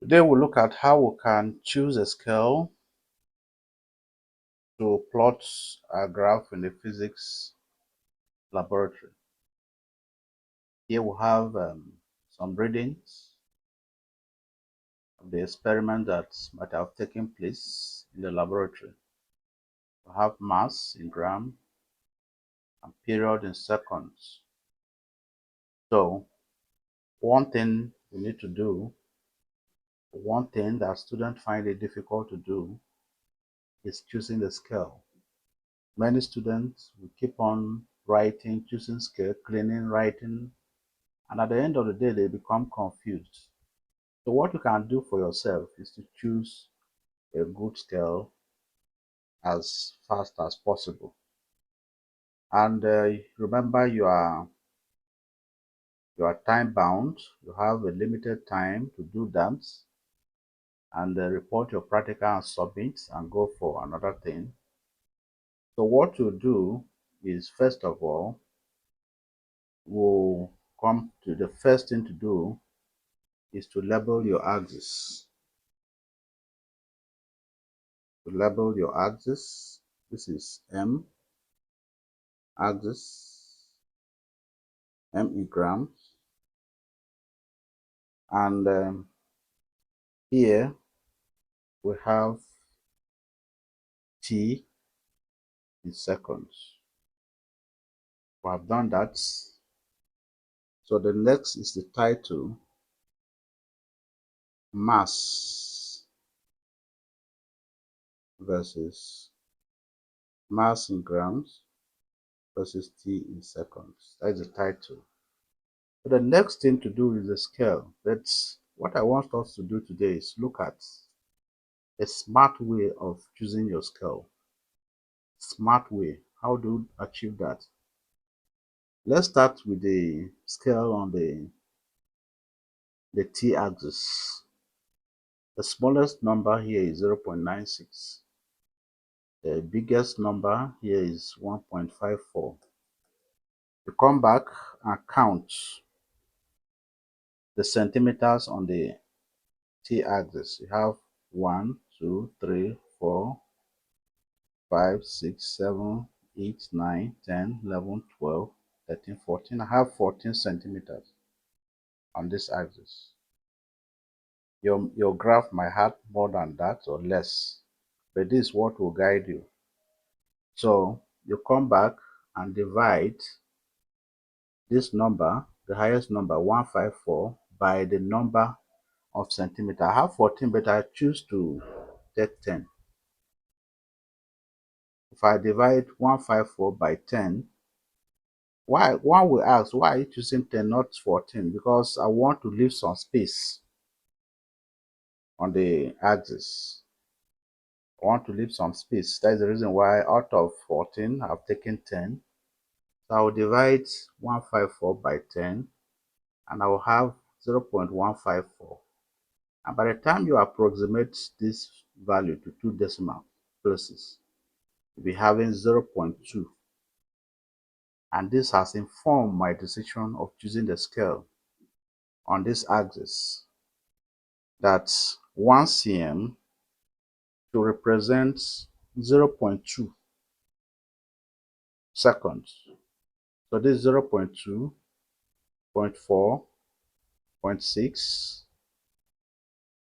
Today we'll look at how we can choose a scale to plot a graph in the physics laboratory. Here we have some readings of the experiment that might have taken place in the laboratory. We have mass in gram and period in seconds. So one thing we need to do, one thing that students find it difficult to do, is choosing the scale. Many students will keep on writing, choosing scale, cleaning, writing, and at the end of the day, they become confused. So what you can do for yourself is to choose a good scale as fast as possible. And remember, you are time bound. You have a limited time to do that, and report your practical and submit and go for another thing. So what you do is, first of all, we'll come to the first thing to do is to label your axis. To label your axis, this is M axis, M in grams, and here we have T in seconds. We have done that. So the next is the title, mass versus mass in grams versus T in seconds. That is the title. So the next thing to do is the scale. That's what I want us to do today, is look at a smart way of choosing your scale. Smart way. How do you achieve that? Let's start with the scale on the t-axis. The smallest number here is 0.96. The biggest number here is 1.54. You come back and count the centimeters on the t-axis. You have 1, 2, 3, 4, 5, 6, 7, 8, 9, 10, 11, 12, 13, 14. I have 14 centimeters on this axis. Your graph might have more than that or less, but this is what will guide you. So you come back and divide this number, the highest number, 154, by the number of centimeters. I have 14, but I choose to take 10. If I divide 154 by 10, why? One will ask, why are you choosing 10, not 14? Because I want to leave some space on the axis. I want to leave some space. That is the reason why out of 14, I've taken 10. So I will divide 154 by 10, and I will have 0.154. And by the time you approximate this value to 2 decimal places, you'll be having 0.2. And this has informed my decision of choosing the scale on this axis, that 1 cm to represent 0.2 seconds. So this is 0.2, 0.4, 0.6,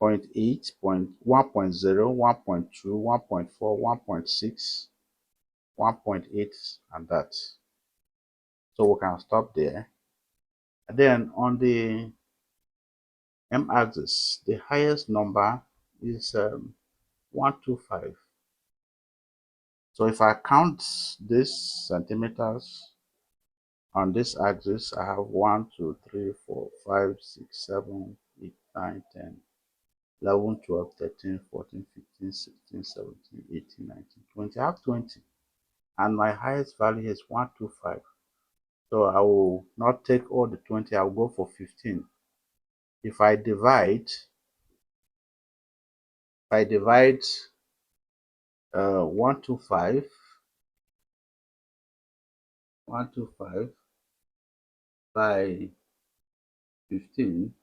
0.8, 1.0, 1.2, 1.4, 1.6, 1.8, and that. So we can stop there. And then on the m-axis, the highest number is 125. So if I count this centimeters on this axis, I have 1, 2, 3, 4, 5, 6, 7, 8, 9, 10, 11, 12, 13, 14, 15, 16, 17, 18, 19, 20. I have 20. And my highest value is 125. So I will not take all the 20, I will go for 15. If I divide 125 by 15,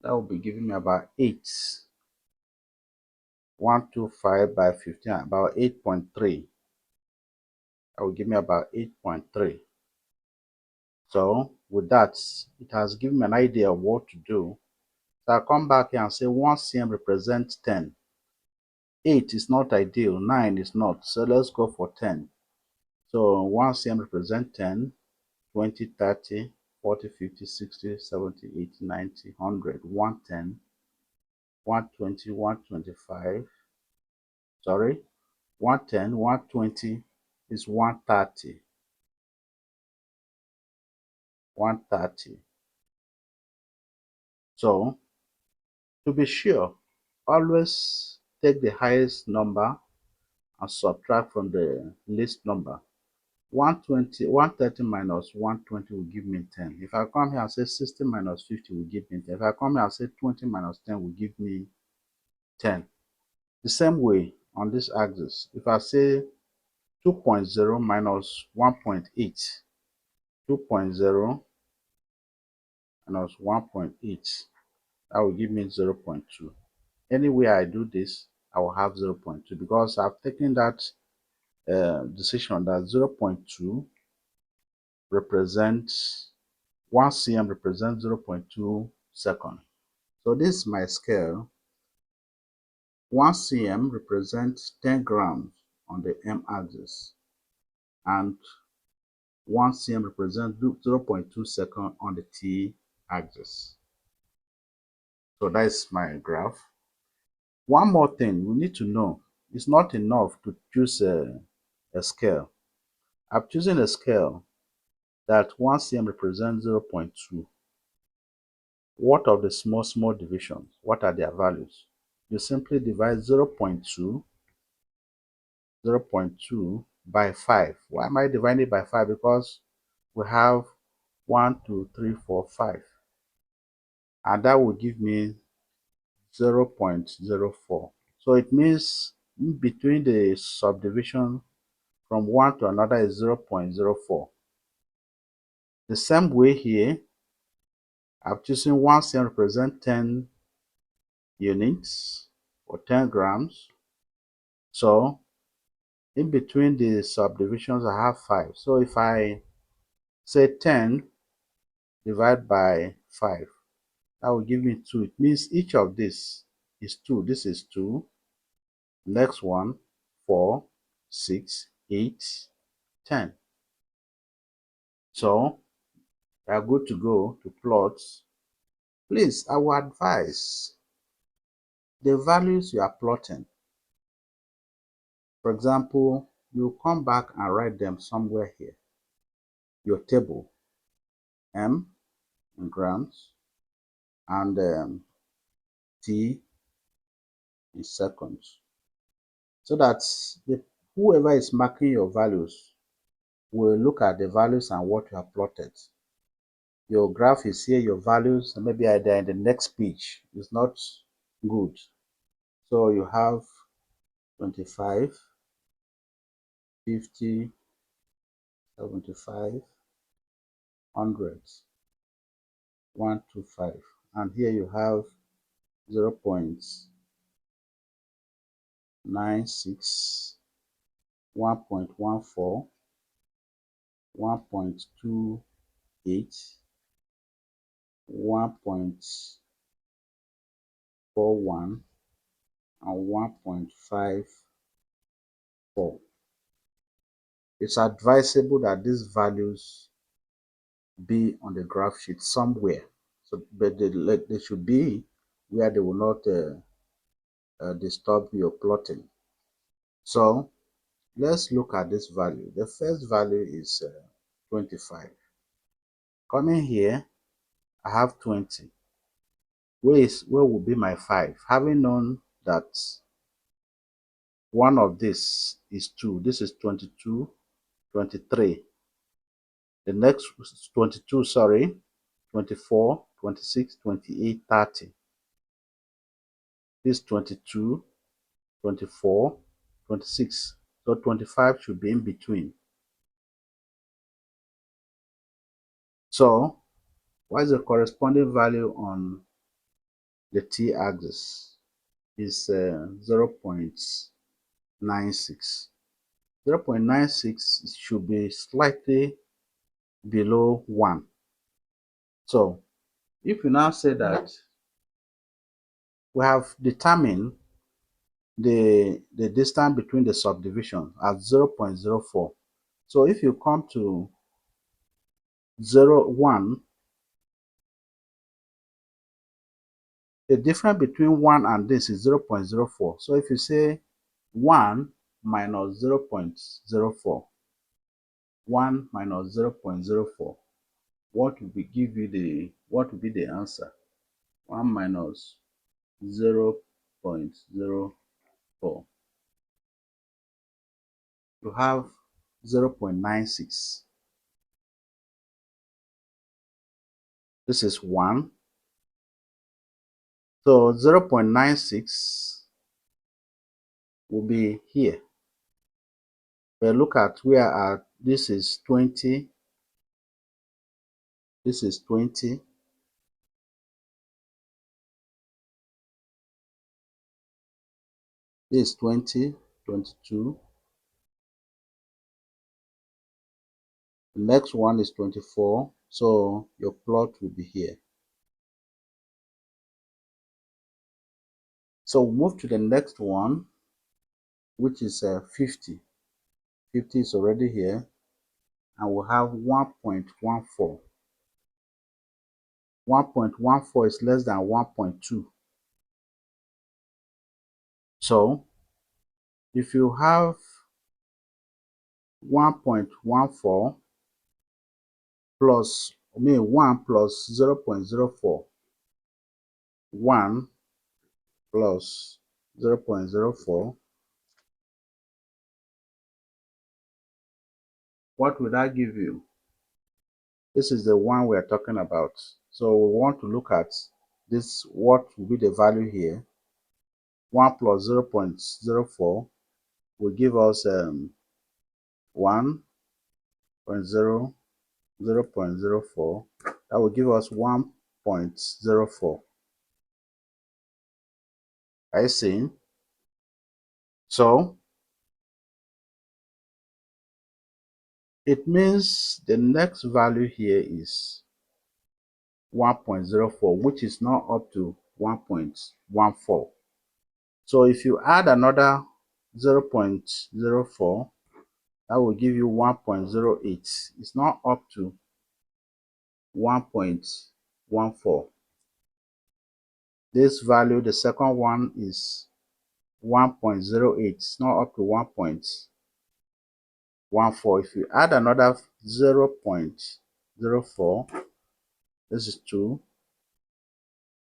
That will be giving me about 8. 125 by 15, about 8.3. That will give me about 8.3. So with that, it has given me an idea of what to do. So I'll come back here and say 1 cm represents 10. 8 is not ideal, 9 is not. So let's go for 10. So 1 cm represents 10, 20, 30, 40, 50, 60, 70, 80, 90, 100, 110, 120, 125. Sorry, 110, 120 is 130. 130. So to be sure, always take the highest number and subtract from the least number. 120, 130 minus 120 will give me 10. If I come here and say 60 minus 50 will give me 10. If I come here and say 20 minus 10 will give me 10. The same way on this axis, if I say 2.0 minus 1.8, 2.0 minus 1.8, that will give me 0.2. Anywhere I do this, I will have 0.2 because I've taken that decision that 0.2 represents 1 cm represents 0.2 second. So this is my scale. 1 cm represents 10 grams on the M axis and 1 cm represents 0.2 second on the T axis. So that's my graph. One more thing we need to know, it's not enough to choose a scale. I'm choosing a scale that 1 cm represents 0.2. What of the small divisions? What are their values? You simply divide 0.2 by 5. Why am I dividing it by 5? Because we have 1, 2, 3, 4, 5. And that will give me 0.04. So it means in between the subdivision from one to another is 0.04. The same way here, I'm choosing 1 cm represent 10 units or 10 grams. So in between the subdivisions, I have 5. So if I say 10 divided by 5, that will give me 2. It means each of this is 2. This is 2. Next one, 4, 6, 8, 10. So we are good to go to plot. Please, I will advise the values you are plotting. For example, you come back and write them somewhere here. Your table, M in grams, and T in seconds. So that whoever is marking your values will look at the values and what you have plotted. Your graph is here, your values, and maybe they're in the next page. It's not good. So you have 25, 50, 75, 100, 125. And here you have 0.96, 1.14, 1.28, 1.41, and 1.54. It's advisable that these values be on the graph sheet somewhere. So, but they should be where they will not disturb your plotting. So let's look at this value. The first value is 25. Coming here, I have 20. Where will be my 5? Having known that one of this is 2. This is 22, 23. The next 22, sorry, 24, 26, 28, 30. This 22, 24, 26. So 25 should be in between. So what is the corresponding value on the t-axis is 0.96. 0.96 should be slightly below 1. So if you now say that we have determined the distance between the subdivisions at 0.04. So if you come to 0.1, the difference between 1 and this is 0.04. So if you say 1 minus 0.04, 1 minus 0.04, what will be the answer? 1 minus 0.04. You have 0.96. This is 1. So 0.96 will be here. But look at where this is 20, this is 20, this is 20, 22. The next one is 24. So your plot will be here. So we'll move to the next one, which is 50. 50 is already here. And we'll have 1.14. 1.14 is less than 1.2. So if you have 1.14 plus 1 plus 0.04, 1 plus 0.04, what will that give you? This is the one we are talking about. So we want to look at this. What will be the value here? 1 plus 0.04 will give us 1.0, 0.04. That will give us 1.04. Are you seeing? So it means the next value here is 1.04, which is not up to 1.14. So if you add another 0.04, that will give you 1.08. It's not up to 1.14. This value, the second one, is 1.08. It's not up to 1.14. If you add another 0.04, this is 2,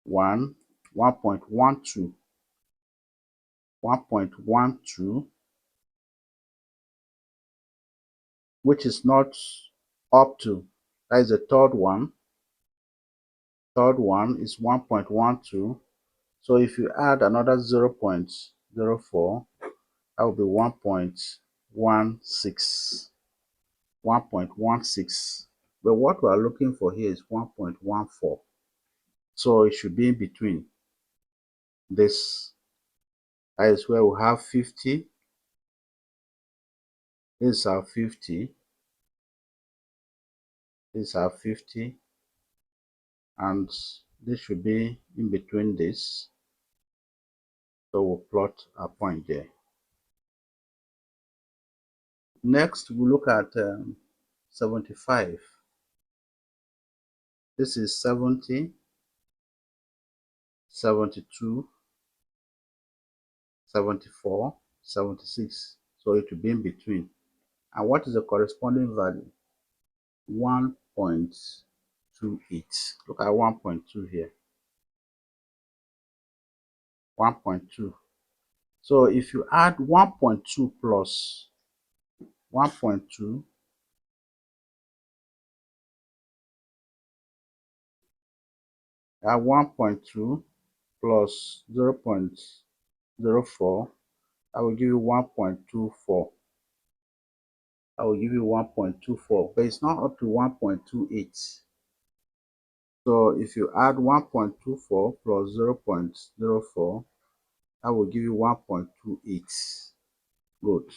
1, 1.12, 1.12, which is not up to, that is the third one. Third one is 1.12. So if you add another 0.04, that will be 1.16. 1.16. But what we are looking for here is 1.14. So it should be in between this. That is where we have 50. This is our 50. This is our 50. And this should be in between this. So we'll plot a point there. Next, we'll look at 75. This is 70, 72, 74, 76. So it will be in between. And what is the corresponding value? 1.28. Look at 1.2 here. 1.2. So if you add 1.2 plus 1.2, add 1.2 plus 0.04, I will give you 1.24. I will give you 1.24, but it's not up to 1.28. So if you add 1.24 plus 0.04, that will give you 1.28. Good.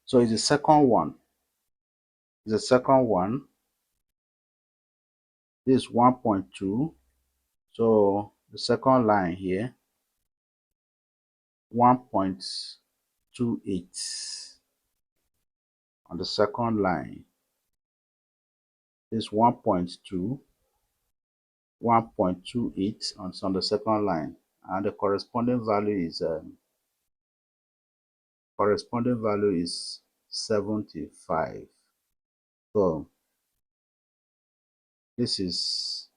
So it's the second one. The second one is 1.2. So the second line here, 1.28 on the second line. This 1.2, 1.28 on the second line, and the corresponding value is 75. So this is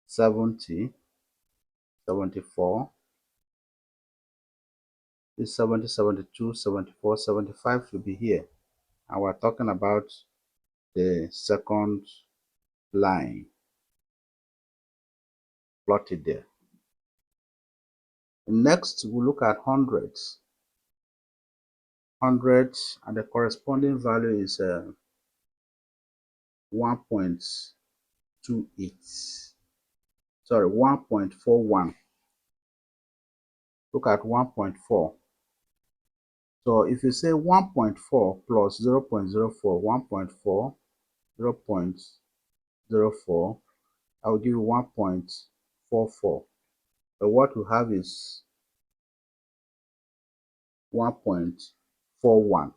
70, 74. This 70, 72, 74, 75 should be here. And we're talking about the second line plotted there. Next, we'll look at hundreds. Hundreds, and the corresponding value is 1.28. Sorry, 1.41. Look at 1.4. So if you say 1.4 plus 0.04, 1.4, 0.04, I will give you 1.44. But what we have is 1.41,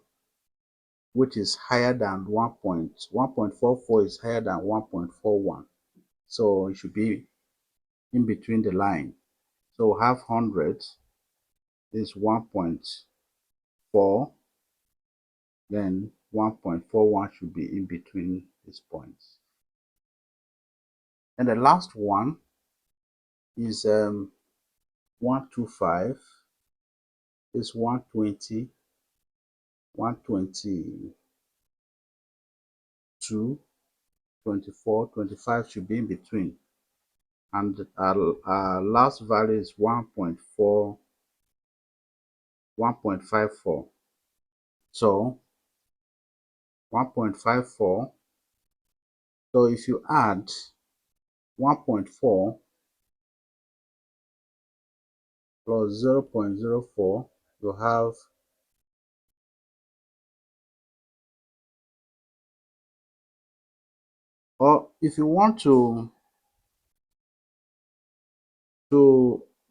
which is higher than 1.44 is higher than 1.41. So it should be in between the line. So we have 100 is 1.4, then 1.41 should be in between these points. And the last one is 125 is 120, 122, 24, 25 should be in between. And our last value is 1.4, 1.54. So 1.54. So if you add 1.4 plus 0.04, you have or if you want to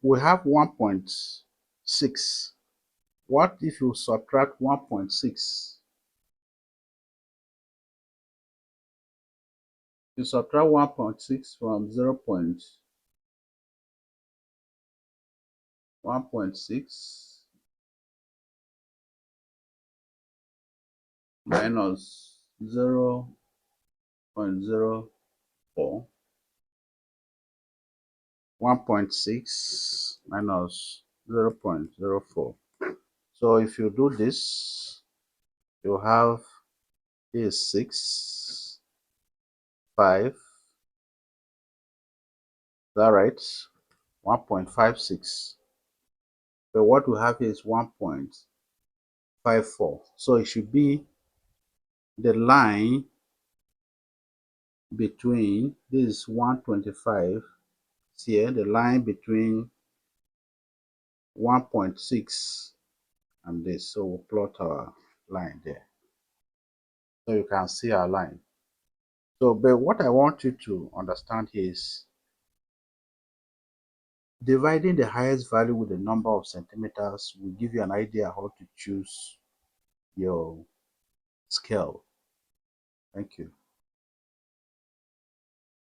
we have 1.6. What if you subtract 1.6? You subtract 1.6 from 1.6 minus 0.04. 1.6 minus 0.04. So if you do this, you have is 6, 5. Is that right? 1.56. But what we have is 1.54. So it should be the line between this 125 here, the line between 1.6 and this. So we'll plot our line there. So you can see our line. So, but what I want you to understand is dividing the highest value with the number of centimeters will give you an idea how to choose your scale. Thank you.